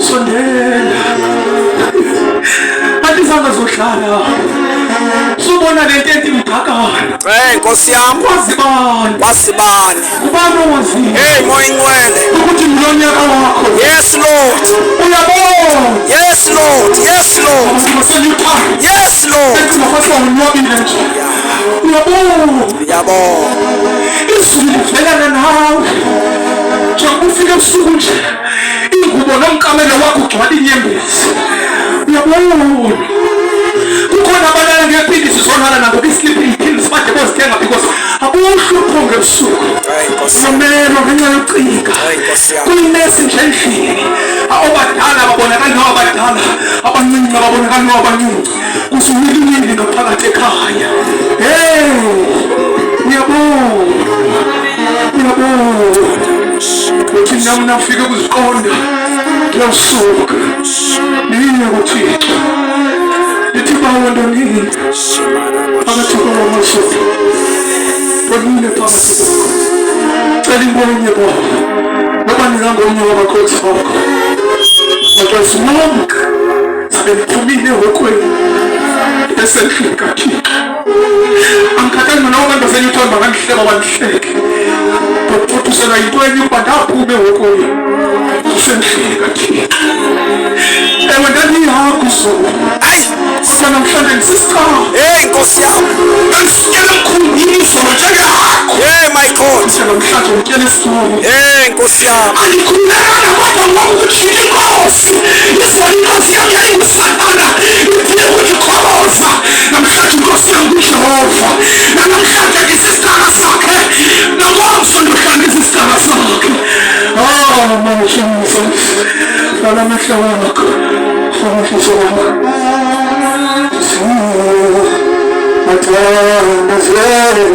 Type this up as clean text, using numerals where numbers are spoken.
sondela andizange zodlala subona lento entimgaqana Nkosi yami wasibani ubani owaziyo hey moya ingcwele ukuthi ngilonyaka wakho yes Lord uyabona yes Lord yes Lord yes Lord uyabona izulu livelana nawe njengoba ufike ebusuku nje ingubo nomkamelo wakho ugcwala inyembezi uyabona kukhona abalala ngephindi sizonala nabo be-sleeping pills bade bozithenga because abuhlupho ngebusuku nomelo ngenxa yocinga kuyinesi nje endlini obadala babonakali nabadala abancinci babonakali nabancinci kusuwililili ngaphakathi ekhaya uyabona uthi nami nafike kuziqonda kuyasuka niye kuthixo lithi bawonto ngini phakathi kwamasuku bonile phakathi kwakho cela inkonye kwabo noba ningangonye wabakhosi bakho maxesi wonke sabe liphumile ehokweni esendlini kathixo angikhathali nona abantu basenyuthoni bangandihleba bandihleke baphotuselwa yinto enye ukuba ndaphume ehokweni kusendlini kathixo ewe ndandiyakho zona kodwa namhlanje ndisisicawu Nkosi yami ndandisikele mkhumbizo njengakho my God namhlanje utyela isisomo Nkosi yami andikhululekanga kodwa ngoku kujika inkosi izona inkosi yami yayingusatana iphile kundikhoboza namhlanje inkosi yami kujehova nanamhlanje ndisisicaka sakhe nangomso ndihlangisa isicaka sakhe mawushemisa lala mehlo wakho rhomahliso wakho Matana zela,